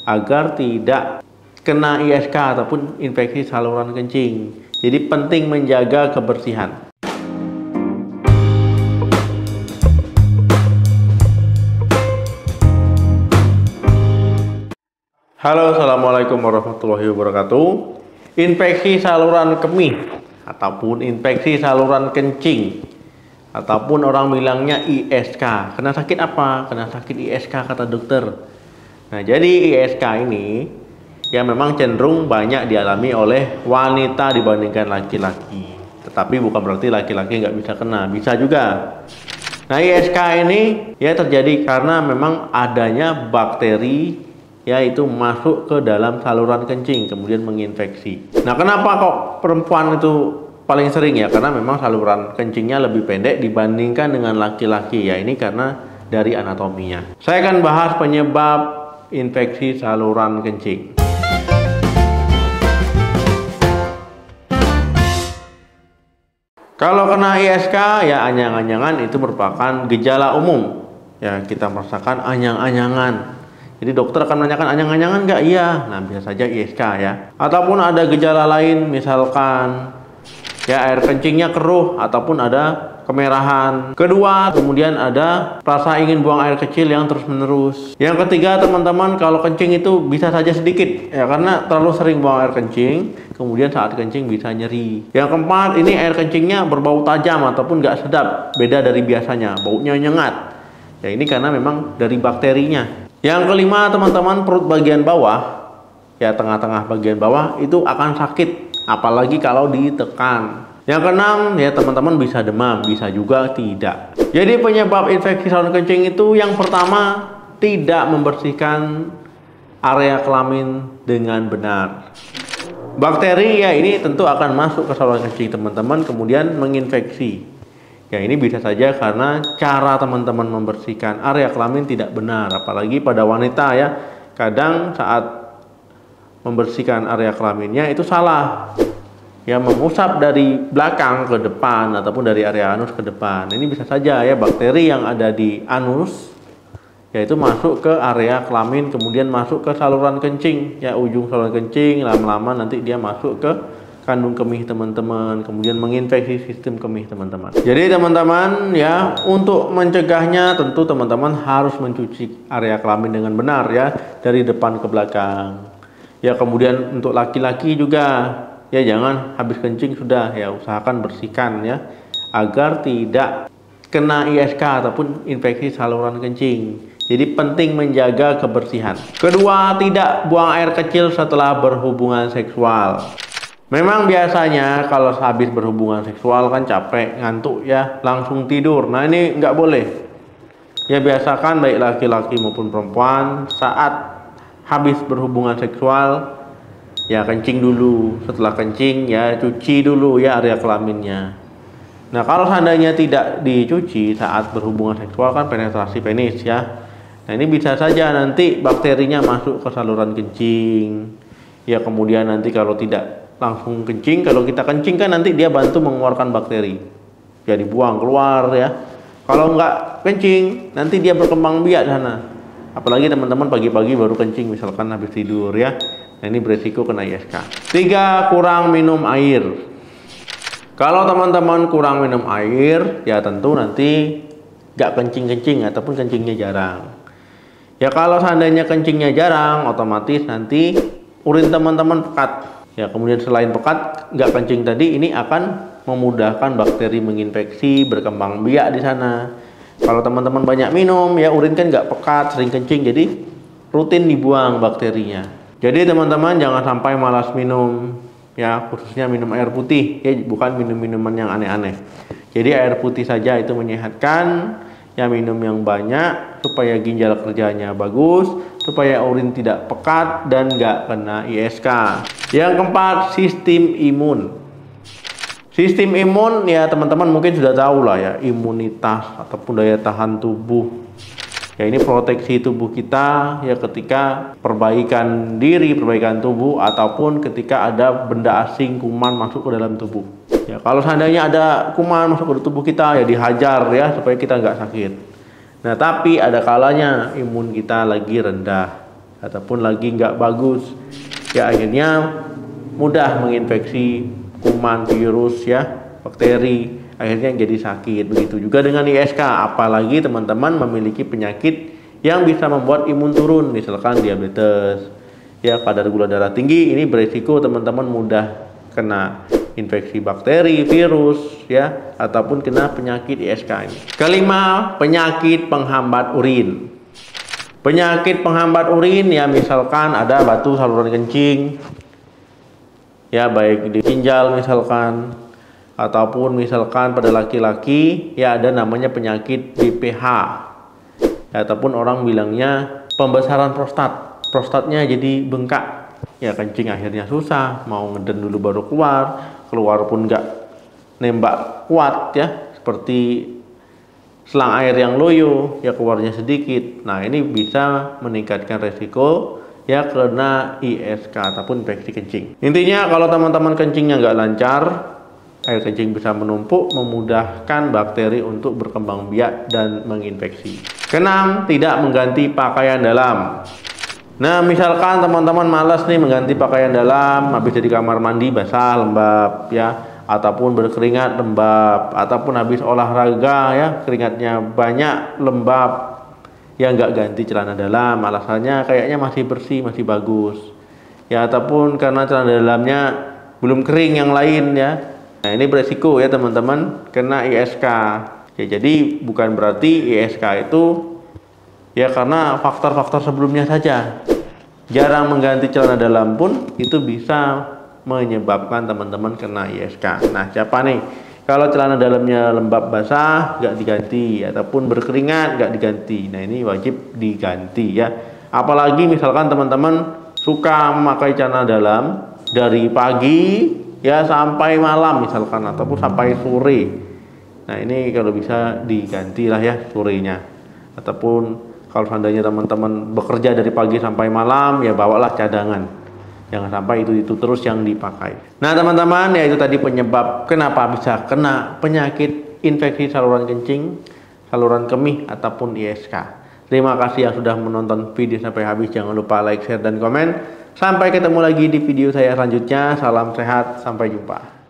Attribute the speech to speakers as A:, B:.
A: agar tidak kena ISK ataupun infeksi saluran kencing. Jadi penting menjaga kebersihan. Halo, assalamualaikum warahmatullahi wabarakatuh. Infeksi saluran kemih ataupun infeksi saluran kencing ataupun orang bilangnya ISK. Kena sakit apa? Kena sakit ISK kata dokter. Nah, jadi ISK ini ya memang cenderung banyak dialami oleh wanita dibandingkan laki-laki. Tetapi bukan berarti laki-laki nggak bisa kena, bisa juga. Nah, ISK ini ya terjadi karena memang adanya bakteri yaitu masuk ke dalam saluran kencing kemudian menginfeksi. Nah, kenapa kok perempuan itu paling sering ya? Karena memang saluran kencingnya lebih pendek dibandingkan dengan laki-laki ya. Ini karena dari anatominya. Saya akan bahas penyebab infeksi saluran kencing. Kalau kena ISK ya anyang-anyangan itu merupakan gejala umum. Ya, kita merasakan anyang-anyangan. Jadi dokter akan menanyakan anyang-anyangan nggak? Iya. Nah, bisa saja ISK ya. Ataupun ada gejala lain misalkan ya air kencingnya keruh ataupun ada kemerahan. Kedua, kemudian ada rasa ingin buang air kecil yang terus-menerus. Yang ketiga, teman-teman, kalau kencing itu bisa saja sedikit ya karena terlalu sering buang air kencing, kemudian saat kencing bisa nyeri. Yang keempat, ini air kencingnya berbau tajam ataupun nggak sedap, beda dari biasanya, baunya nyengat. Ya, ini karena memang dari bakterinya. Yang kelima, teman-teman, perut bagian bawah ya, tengah-tengah bagian bawah itu akan sakit, apalagi kalau ditekan. Yang keenam ya, teman-teman, bisa demam, bisa juga tidak. Jadi penyebab infeksi saluran kencing itu yang pertama, tidak membersihkan area kelamin dengan benar. Bakteri ya ini tentu akan masuk ke saluran kencing teman-teman kemudian menginfeksi. Ya, ini bisa saja karena cara teman-teman membersihkan area kelamin tidak benar, apalagi pada wanita ya. Kadang saat membersihkan area kelaminnya itu salah. Ya, mengusap dari belakang ke depan ataupun dari area anus ke depan. Ini bisa saja ya bakteri yang ada di anus yaitu masuk ke area kelamin kemudian masuk ke saluran kencing. Ya, ujung saluran kencing lama-lama nanti dia masuk ke kandung kemih teman-teman, kemudian menginfeksi sistem kemih teman-teman. Jadi teman-teman ya, untuk mencegahnya tentu teman-teman harus mencuci area kelamin dengan benar ya, dari depan ke belakang. Ya, kemudian untuk laki-laki juga ya, jangan habis kencing sudah ya, usahakan bersihkan ya agar tidak kena ISK ataupun infeksi saluran kencing. Jadi penting menjaga kebersihan. Kedua, tidak buang air kecil setelah berhubungan seksual. Memang biasanya kalau habis berhubungan seksual kan capek, ngantuk ya, langsung tidur. Nah, ini nggak boleh. Ya, biasakan baik laki-laki maupun perempuan saat habis berhubungan seksual ya kencing dulu. Setelah kencing ya cuci dulu ya area kelaminnya. Nah, kalau seandainya tidak dicuci saat berhubungan seksual kan penetrasi penis ya. Nah, ini bisa saja nanti bakterinya masuk ke saluran kencing. Ya, kemudian nanti kalau tidak langsung kencing, kalau kita kencing kan nanti dia bantu mengeluarkan bakteri. Ya, dibuang keluar ya. Kalau nggak kencing, nanti dia berkembang biak sana. Apalagi teman-teman pagi-pagi baru kencing misalkan habis tidur ya. Nah, ini beresiko kena ISK. 3, kurang minum air. Kalau teman-teman kurang minum air, ya tentu nanti nggak kencing-kencing ataupun kencingnya jarang. Ya, kalau seandainya kencingnya jarang, otomatis nanti urin teman-teman pekat. Ya, kemudian selain pekat, nggak kencing tadi, ini akan memudahkan bakteri menginfeksi, berkembang biak di sana. Kalau teman-teman banyak minum, ya urin kan nggak pekat, sering kencing, jadi rutin dibuang bakterinya. Jadi teman-teman jangan sampai malas minum, ya khususnya minum air putih, ya bukan minum-minuman yang aneh-aneh. Jadi air putih saja itu menyehatkan, ya minum yang banyak supaya ginjal kerjanya bagus, supaya urin tidak pekat dan nggak kena ISK. Yang keempat, sistem imun. Sistem imun ya teman-teman mungkin sudah tahu lah ya, imunitas ataupun daya tahan tubuh. Ya, ini proteksi tubuh kita ya ketika perbaikan diri, perbaikan tubuh ataupun ketika ada benda asing, kuman masuk ke dalam tubuh. Ya, kalau seandainya ada kuman masuk ke tubuh kita ya dihajar ya supaya kita nggak sakit. Nah, tapi ada kalanya imun kita lagi rendah. ataupun lagi nggak bagus, ya akhirnya mudah menginfeksi kuman, virus, ya, bakteri, akhirnya jadi sakit. Begitu juga dengan ISK, apalagi teman-teman memiliki penyakit yang bisa membuat imun turun, misalkan diabetes, ya, kadar gula darah tinggi, ini berisiko teman-teman mudah kena infeksi bakteri, virus, ya, ataupun kena penyakit ISK ini. Kelima, penyakit penghambat urin. Penyakit penghambat urin, ya, misalkan ada batu saluran kencing, ya, baik di ginjal misalkan, ataupun misalkan pada laki-laki, ya, ada namanya penyakit BPH, ya, ataupun orang bilangnya pembesaran prostat. Prostatnya jadi bengkak, ya, kencing akhirnya susah, mau ngeden dulu baru keluar pun nggak nembak kuat, ya, seperti selang air yang loyo, ya, keluarnya sedikit. Nah, ini bisa meningkatkan resiko, ya, kena ISK ataupun infeksi kencing. Intinya kalau teman-teman kencingnya nggak lancar, air kencing bisa menumpuk, memudahkan bakteri untuk berkembang biak dan menginfeksi. Keenam, tidak mengganti pakaian dalam. Nah, misalkan teman-teman malas nih mengganti pakaian dalam, habis dari kamar mandi basah lembab, ya, ataupun berkeringat lembab, ataupun habis olahraga, ya, keringatnya banyak lembab, ya, nggak ganti celana dalam, alasannya kayaknya masih bersih, masih bagus, ya, ataupun karena celana dalamnya belum kering yang lain, ya. Nah, ini beresiko, ya, teman-teman, kena ISK. Ya, jadi bukan berarti ISK itu, ya, karena faktor-faktor sebelumnya saja. Jarang mengganti celana dalam pun itu bisa menyebabkan teman-teman kena ISK. Nah, siapa nih kalau celana dalamnya lembab basah nggak diganti, ataupun berkeringat nggak diganti? Nah, ini wajib diganti, ya. Apalagi misalkan teman-teman suka memakai celana dalam dari pagi, ya, sampai malam misalkan, ataupun sampai sore. Nah, ini kalau bisa diganti lah, ya, sorenya. Ataupun kalau seandainya teman-teman bekerja dari pagi sampai malam, ya, bawalah cadangan. Jangan sampai itu terus yang dipakai. Nah, teman-teman, ya, itu tadi penyebab kenapa bisa kena penyakit infeksi saluran kencing, saluran kemih, ataupun ISK. Terima kasih yang sudah menonton video sampai habis. Jangan lupa like, share, dan komen. Sampai ketemu lagi di video saya selanjutnya. Salam sehat, sampai jumpa.